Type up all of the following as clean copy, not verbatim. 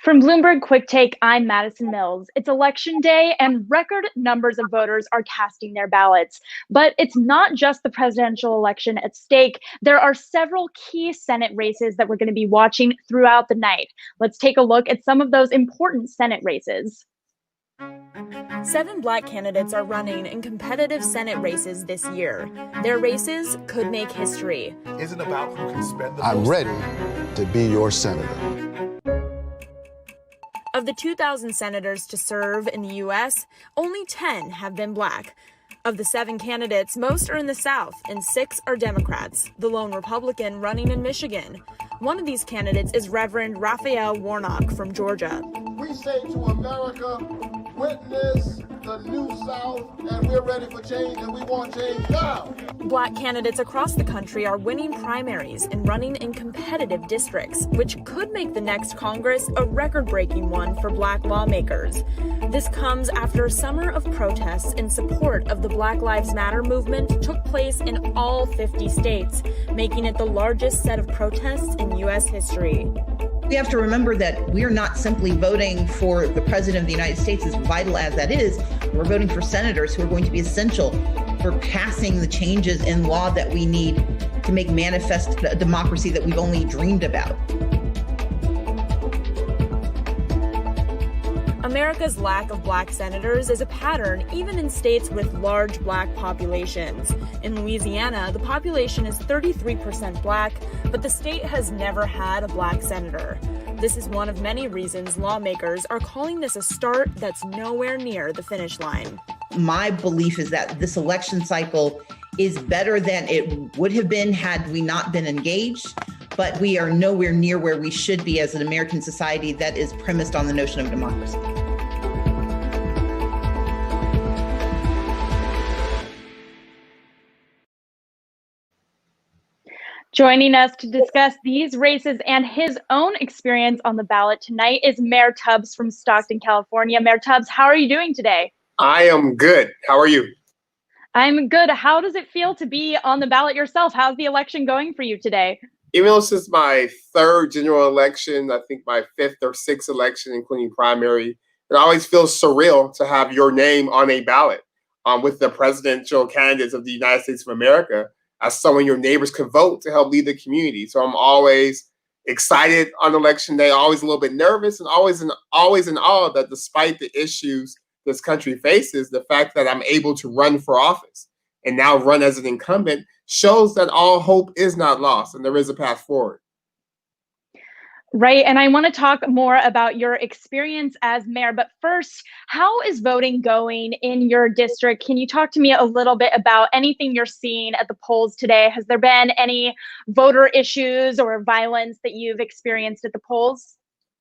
From Bloomberg QuickTake, I'm Madison Mills. It's election day, and record numbers of voters are casting their ballots. But it's not just the presidential election at stake. There are several key Senate races that we're going to be watching throughout the night. Let's take a look at some of those important Senate races. 7 Black candidates are running in competitive Senate races this year. Their races could make history. Isn't about who can spend the I'm most. ready to be your senator. Of the 2,000 senators to serve in the U.S., only 10 have been Black. Of the 7 candidates, most are in the South, and 6 are Democrats, the lone Republican running in Michigan. One of these candidates is Reverend Raphael Warnock from Georgia. We say to America, witness the new South, and we're ready for change, and we want change now. Black candidates across the country are winning primaries and running in competitive districts, which could make the next Congress a record-breaking one for Black lawmakers. This comes after a summer of protests in support of the Black Lives Matter movement took place in all 50 states, making it the largest set of protests in U.S. history. We have to remember that we're not simply voting for the president of the United States, as vital as that is. We're voting for senators who are going to be essential for passing the changes in law that we need to make manifest a democracy that we've only dreamed about. America's lack of Black senators is a pattern even in states with large Black populations. In Louisiana, the population is 33% Black, but the state has never had a Black senator. This is one of many reasons lawmakers are calling this a start that's nowhere near the finish line. My belief is that this election cycle is better than it would have been had we not been engaged, but we are nowhere near where we should be as an American society that is premised on the notion of democracy. Joining us to discuss these races and his own experience on the ballot tonight is Mayor Tubbs from Stockton, California. Mayor Tubbs, how are you doing today? I am good. How are you? I'm good. How does it feel to be on the ballot yourself? How's the election going for you today? Even though this is my 3rd general election, I think my 5th or 6th election, including primary, it always feels surreal to have your name on a ballot with the presidential candidates of the United States of America as someone your neighbors could vote to help lead the community. So I'm always excited on election day, always a little bit nervous, and always in awe that despite the issues this country faces, the fact that I'm able to run for office and now run as an incumbent shows that all hope is not lost and there is a path forward. Right. And I want to talk more about your experience as mayor. But first, how is voting going in your district? Can you talk to me a little bit about anything you're seeing at the polls today? Has there been any voter issues or violence that you've experienced at the polls?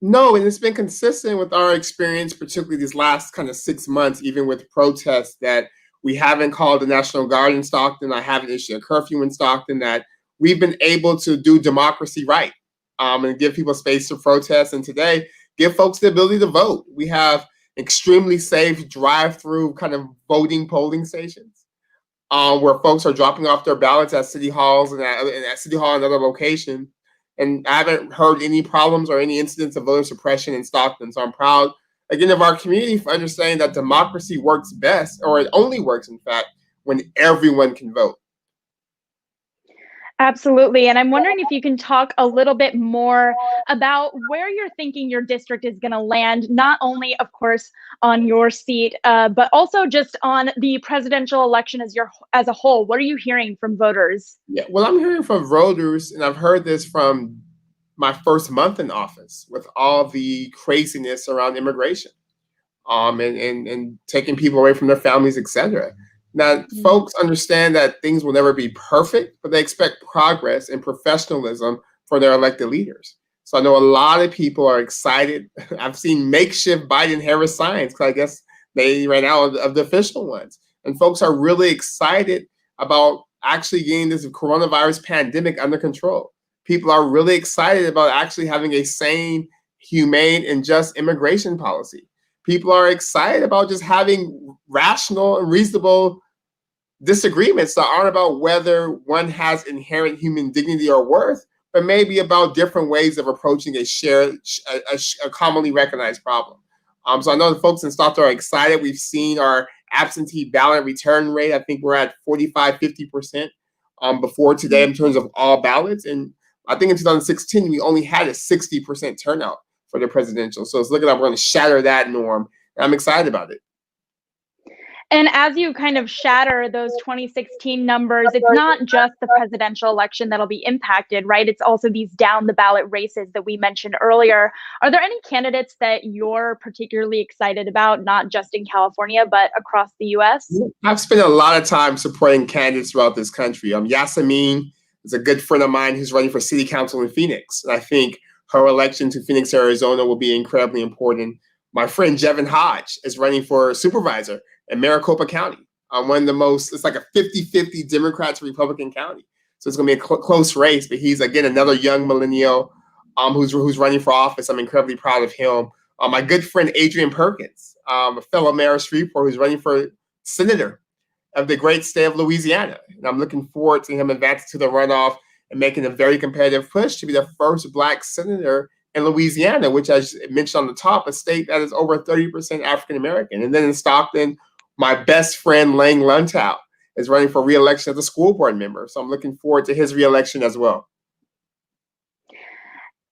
No, and it's been consistent with our experience, particularly these last kind of 6 months, even with protests, that we haven't called the National Guard in Stockton. I haven't issued a curfew in Stockton, that we've been able to do democracy right. And give people space to protest, and today give folks the ability to vote. We have extremely safe drive-through kind of polling stations where folks are dropping off their ballots at city halls and at city hall and other locations. And I haven't heard any problems or any incidents of voter suppression in Stockton. So I'm proud, again, of our community for understanding that democracy works best, or it only works, in fact, when everyone can vote. Absolutely. And I'm wondering if you can talk a little bit more about where you're thinking your district is going to land, not only, of course, on your seat, but also just on the presidential election as a whole. What are you hearing from voters? Yeah, well, I'm hearing from voters, and I've heard this from my first month in office with all the craziness around immigration and taking people away from their families, et cetera. Now, folks understand that things will never be perfect, but they expect progress and professionalism for their elected leaders. So I know a lot of people are excited. I've seen makeshift Biden-Harris signs, because I guess they ran out of the official ones. And folks are really excited about actually getting this coronavirus pandemic under control. People are really excited about actually having a sane, humane, and just immigration policy. People are excited about just having rational and reasonable disagreements that aren't about whether one has inherent human dignity or worth, but maybe about different ways of approaching a commonly recognized problem. So I know the folks in Stockton are excited. We've seen our absentee ballot return rate. I think we're at 45, 50% before today in terms of all ballots. And I think in 2016, we only had a 60% turnout for the presidential. So it's looking like we're going to shatter that norm. And I'm excited about it. And as you kind of shatter those 2016 numbers, it's not just the presidential election that'll be impacted, right? It's also these down the ballot races that we mentioned earlier. Are there any candidates that you're particularly excited about, not just in California, but across the US? I've spent a lot of time supporting candidates throughout this country. Yasemin is a good friend of mine who's running for city council in Phoenix. And I think her election to Phoenix, Arizona will be incredibly important. My friend Jevin Hodge is running for supervisor in Maricopa County. One of the most, it's like a 50-50 Democrat to Republican county. So it's going to be a close race, but he's, again, another young millennial who's running for office. I'm incredibly proud of him. My good friend Adrian Perkins, a fellow mayor of Shreveport, who's running for senator of the great state of Louisiana. And I'm looking forward to him advancing to the runoff and making a very competitive push to be the first Black senator in Louisiana, which, as mentioned on the top, a state that is over 30% African American. And then in Stockton, my best friend Lang Luntow is running for re-election as a school board member. So I'm looking forward to his re-election as well.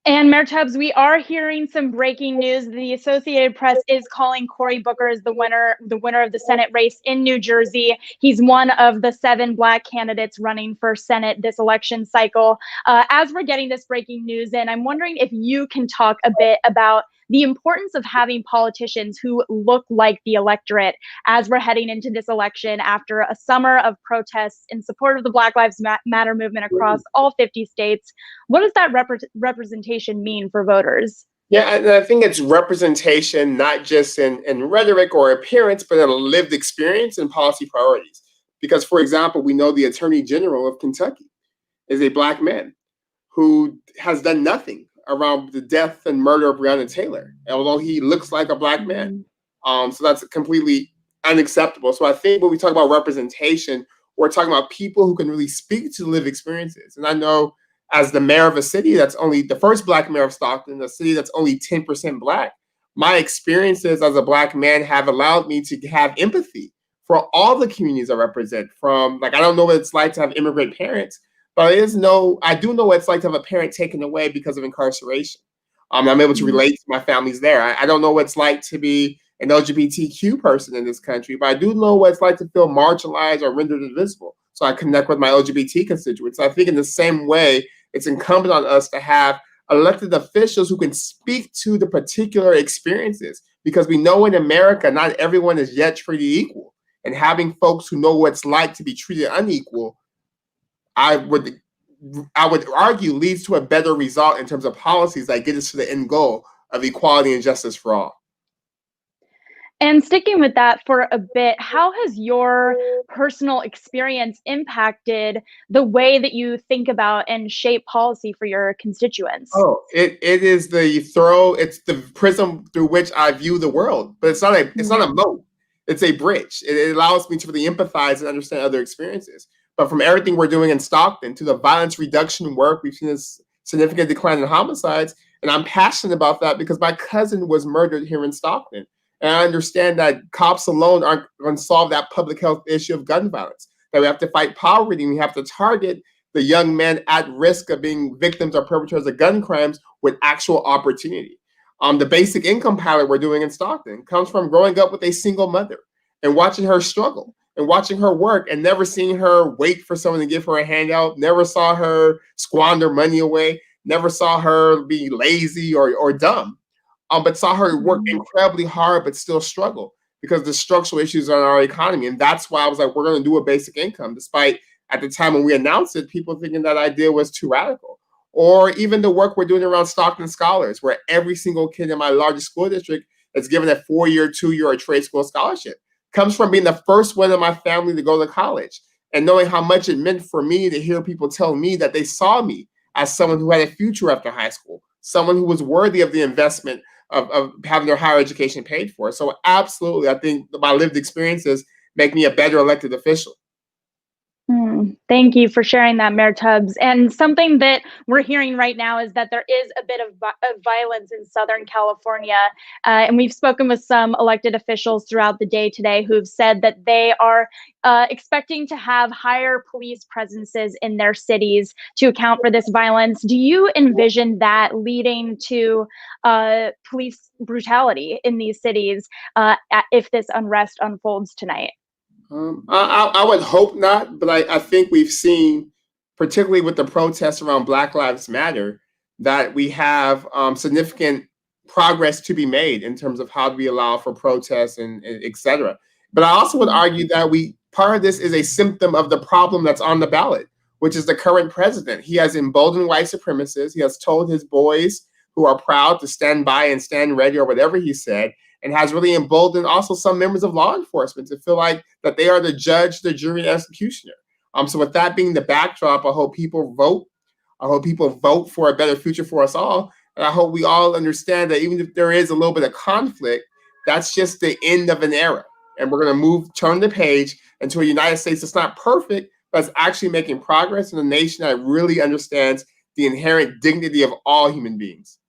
And Mayor Tubbs, we are hearing some breaking news. The Associated Press is calling Cory Booker as the winner of the Senate race in New Jersey. He's one of the 7 Black candidates running for Senate this election cycle. As we're getting this breaking news in, I'm wondering if you can talk a bit about the importance of having politicians who look like the electorate as we're heading into this election after a summer of protests in support of the Black Lives Matter movement across all 50 states. What does that representation mean for voters? Yeah, and I think it's representation, not just in rhetoric or appearance, but in a lived experience and policy priorities. Because, for example, we know the Attorney General of Kentucky is a Black man who has done nothing around the death and murder of Breonna Taylor, although he looks like a Black man. So that's completely unacceptable. So I think when we talk about representation, we're talking about people who can really speak to lived experiences. And I know as the mayor of a city that's only the first Black mayor of Stockton, a city that's only 10% Black, my experiences as a Black man have allowed me to have empathy for all the communities I represent. From, like, I don't know what it's like to have immigrant parents, but I do know what it's like to have a parent taken away because of incarceration. I'm able to relate to my families there. I don't know what it's like to be an LGBTQ person in this country, but I do know what it's like to feel marginalized or rendered invisible. So I connect with my LGBT constituents. I think in the same way, it's incumbent on us to have elected officials who can speak to the particular experiences, because we know in America, not everyone is yet treated equal. And having folks who know what it's like to be treated unequal, I would argue, leads to a better result in terms of policies that get us to the end goal of equality and justice for all. And sticking with that for a bit, how has your personal experience impacted the way that you think about and shape policy for your constituents? Oh, it is it's the prism through which I view the world, but it's not a moat. It's a bridge. It allows me to really empathize and understand other experiences. But from everything we're doing in Stockton to the violence reduction work, we've seen this significant decline in homicides. And I'm passionate about that because my cousin was murdered here in Stockton. And I understand that cops alone aren't going to solve that public health issue of gun violence, that we have to fight poverty, and we have to target the young men at risk of being victims or perpetrators of gun crimes with actual opportunity. The basic income pilot we're doing in Stockton comes from growing up with a single mother and watching her struggle and watching her work and never seeing her wait for someone to give her a handout, never saw her squander money away, never saw her be lazy or dumb, but saw her work incredibly hard but still struggle because of the structural issues in our economy. And that's why I was like, we're going to do a basic income, despite at the time when we announced it, people thinking that idea was too radical. Or even the work we're doing around Stockton Scholars, where every single kid in my largest school district is given a 4-year, 2-year, or trade school scholarship. Comes from being the first one in my family to go to college and knowing how much it meant for me to hear people tell me that they saw me as someone who had a future after high school, someone who was worthy of the investment of having their higher education paid for. So absolutely, I think my lived experiences make me a better elected official. Thank you for sharing that, Mayor Tubbs. And something that we're hearing right now is that there is a bit of violence in Southern California. And we've spoken with some elected officials throughout the day today who've said that they are expecting to have higher police presences in their cities to account for this violence. Do you envision that leading to police brutality in these cities if this unrest unfolds tonight? I would hope not, but I think we've seen, particularly with the protests around Black Lives Matter, that we have significant progress to be made in terms of how do we allow for protests and et cetera. But I also would argue that part of this is a symptom of the problem that's on the ballot, which is the current president. He has emboldened white supremacists. He has told his boys who are proud to stand by and stand ready or whatever he said, and has really emboldened also some members of law enforcement to feel like that they are the judge, the jury, and executioner. So with that being the backdrop, I hope people vote. I hope people vote for a better future for us all. And I hope we all understand that even if there is a little bit of conflict, that's just the end of an era. And we're going to turn the page into a United States that's not perfect, but it's actually making progress in a nation that really understands the inherent dignity of all human beings.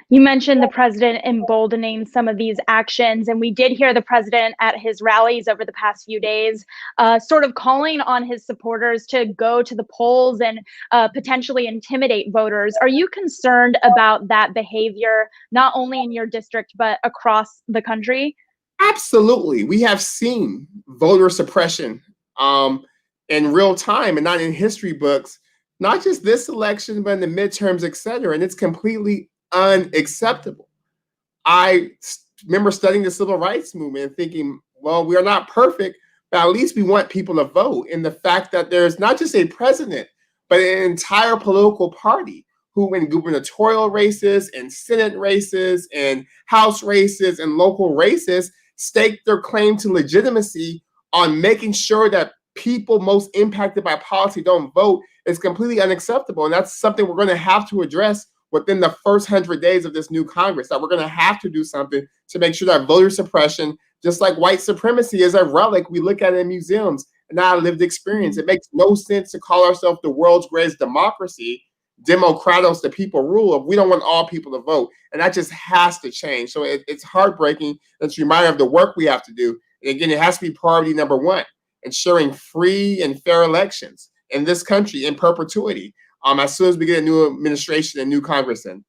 You mentioned the president emboldening some of these actions, and we did hear the president at his rallies over the past few days sort of calling on his supporters to go to the polls and potentially intimidate voters. Are you concerned about that behavior, not only in your district, but across the country? Absolutely. We have seen voter suppression in real time and not in history books, not just this election, but in the midterms, et cetera. And it's completely unacceptable. I remember studying the civil rights movement and thinking, well, we are not perfect, but at least we want people to vote. And the fact that there's not just a president, but an entire political party who in gubernatorial races and Senate races and House races and local races stake their claim to legitimacy on making sure that people most impacted by policy don't vote is completely unacceptable. And that's something we're going to have to address within the first 100 days of this new Congress, that we're going to have to do something to make sure that voter suppression, just like white supremacy, is a relic we look at in museums and not a lived experience. It makes no sense to call ourselves the world's greatest democracy, democratos, the people rule, if we don't want all people to vote. And that just has to change. So it's heartbreaking. It's a reminder of the work we have to do. And again, it has to be priority number one, ensuring free and fair elections in this country in perpetuity. As soon as we get a new administration and new Congress in.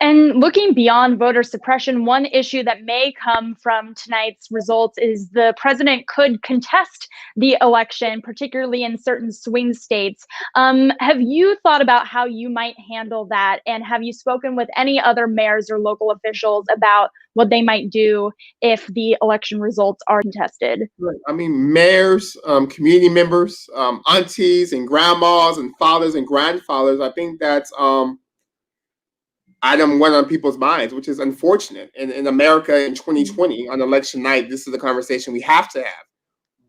And looking beyond voter suppression, one issue that may come from tonight's results is the president could contest the election, particularly in certain swing states. Have you thought about how you might handle that? And have you spoken with any other mayors or local officials about what they might do if the election results are contested? I mean, mayors, community members, aunties and grandmas and fathers and grandfathers, I think that's item one on people's minds, which is unfortunate. In America in 2020, on election night, this is the conversation we have to have.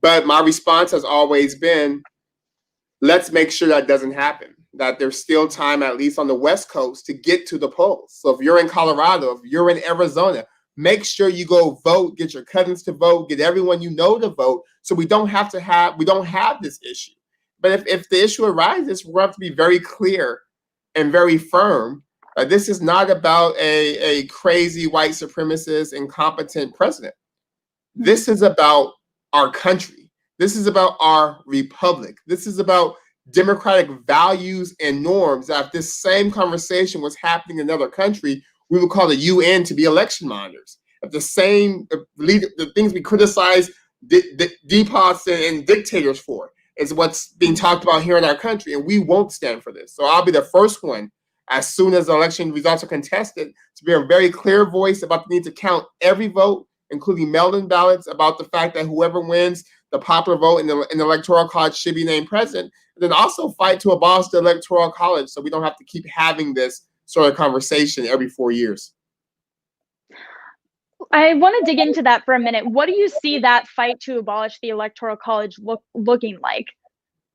But my response has always been, let's make sure that doesn't happen, that there's still time, at least on the West Coast, to get to the polls. So if you're in Colorado, if you're in Arizona, make sure you go vote, get your cousins to vote, get everyone you know to vote, so we don't have this issue. But if the issue arises, we have to be very clear and very firm. This is not about a crazy white supremacist, incompetent president. This is about our country. This is about our republic. This is about democratic values and norms. That if this same conversation was happening in another country, we would call the UN to be election monitors. If the things we criticize depots and dictators for is what's being talked about here in our country, and we won't stand for this. So I'll be the first one, as soon as the election results are contested, to be a very clear voice about the need to count every vote, including mail-in ballots, about the fact that whoever wins the popular vote in the Electoral College should be named president, and then also fight to abolish the Electoral College so we don't have to keep having this sort of conversation every 4 years. I want to dig into that for a minute. What do you see that fight to abolish the Electoral College looking like?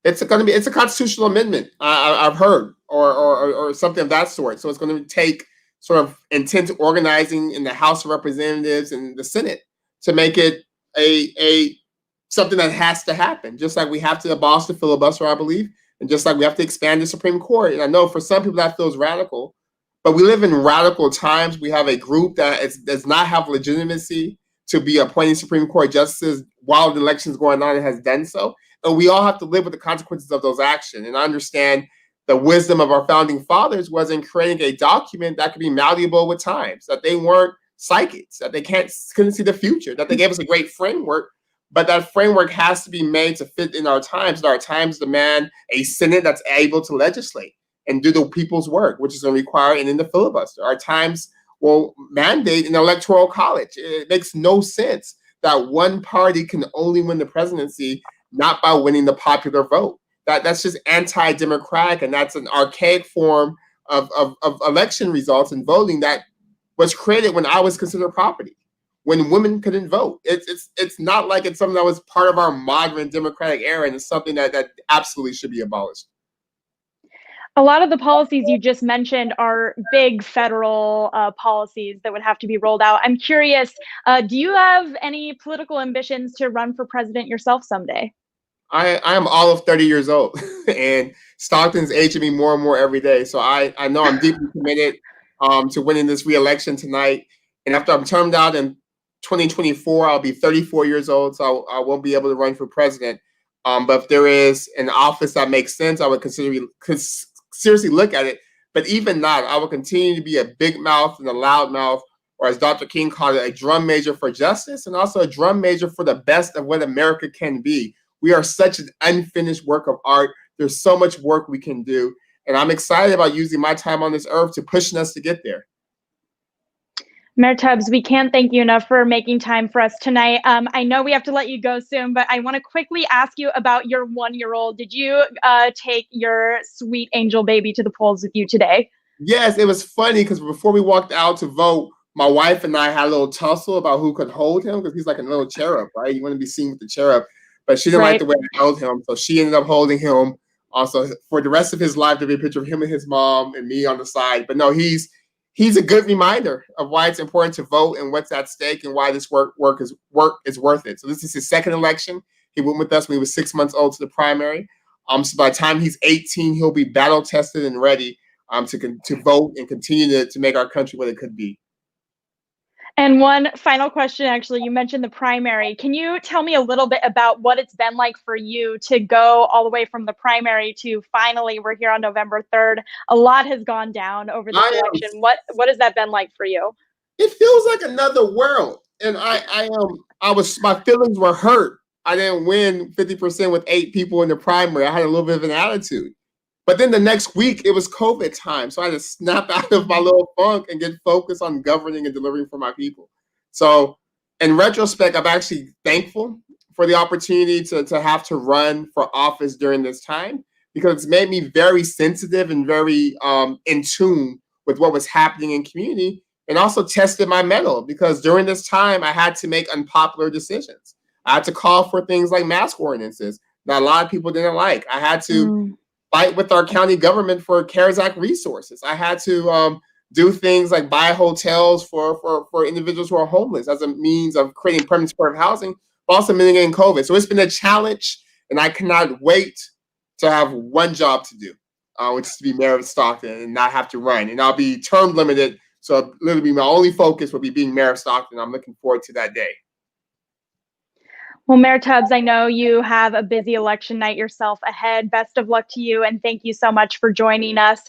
It's a constitutional amendment, I've heard, or something of that sort. So it's going to take sort of intense organizing in the House of Representatives and the Senate to make it a something that has to happen, just like we have to abolish the filibuster, I believe, and just like we have to expand the Supreme Court. And I know for some people that feels radical, but we live in radical times. We have a group that does not have legitimacy to be appointing Supreme Court justices while the election is going on and has done so. And we all have to live with the consequences of those actions. And I understand the wisdom of our founding fathers was in creating a document that could be malleable with times, that they weren't psychics, that they couldn't see the future, that they gave us a great framework, but that framework has to be made to fit in our times. And our times demand a Senate that's able to legislate and do the people's work, which is going to require and in the filibuster. Our times will mandate an electoral college. It makes no sense that one party can only win the presidency not by winning the popular vote. That's just anti-democratic, and that's an archaic form of election results and voting that was created when I was considered property, when women couldn't vote. It's not like it's something that was part of our modern democratic era, and it's something that absolutely should be abolished. A lot of the policies you just mentioned are big federal policies that would have to be rolled out. I'm curious, do you have any political ambitions to run for president yourself someday? I am all of 30 years old, and Stockton's aging me more and more every day. So I know I'm deeply committed to winning this re-election tonight. And after I'm termed out in 2024, I'll be 34 years old, so I won't be able to run for president. But if there is an office that makes sense, I would seriously look at it. But even not, I will continue to be a big mouth and a loud mouth, or as Dr. King called it, a drum major for justice, and also a drum major for the best of what America can be. We are such an unfinished work of art. There's so much work we can do. And I'm excited about using my time on this earth to pushing us to get there. Mayor Tubbs, we can't thank you enough for making time for us tonight. I know we have to let you go soon, but I want to quickly ask you about your 1-year-old. Did you take your sweet angel baby to the polls with you today? Yes, it was funny because before we walked out to vote, my wife and I had a little tussle about who could hold him, because he's like a little cherub, right? You want to be seen with the cherub. But she didn't like the way I held him, so she ended up holding him. Also, for the rest of his life, there'll be a picture of him and his mom and me on the side. But no, he's a good reminder of why it's important to vote and what's at stake and why this work is worth it. So this is his second election. He went with us when he was 6 months old to the primary. So by the time he's 18, he'll be battle tested and ready to vote and continue to make our country what it could be. And one final question, actually, you mentioned the primary. Can you tell me a little bit about what it's been like for you to go all the way from the primary to finally we're here on November 3rd? A lot has gone down over this election. What has that been like for you? It feels like another world. And my feelings were hurt. I didn't win 50% with 8 people in the primary. I had a little bit of an attitude. But then the next week, it was COVID time. So I had to snap out of my little funk and get focused on governing and delivering for my people. So in retrospect, I'm actually thankful for the opportunity to have to run for office during this time, because it's made me very sensitive and very in tune with what was happening in community, and also tested my mettle, because during this time, I had to make unpopular decisions. I had to call for things like mask ordinances that a lot of people didn't like. I had to fight with our county government for CARES Act resources. I had to do things like buy hotels for individuals who are homeless as a means of creating permanent supportive housing, but also mitigating COVID. So it's been a challenge, and I cannot wait to have one job to do, which is to be mayor of Stockton and not have to run. And I'll be term limited, so literally my only focus will be being mayor of Stockton. I'm looking forward to that day. Well, Mayor Tubbs, I know you have a busy election night yourself ahead. Best of luck to you, and thank you so much for joining us.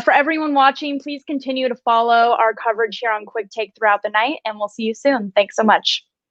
For everyone watching, please continue to follow our coverage here on QuickTake throughout the night, and we'll see you soon. Thanks so much.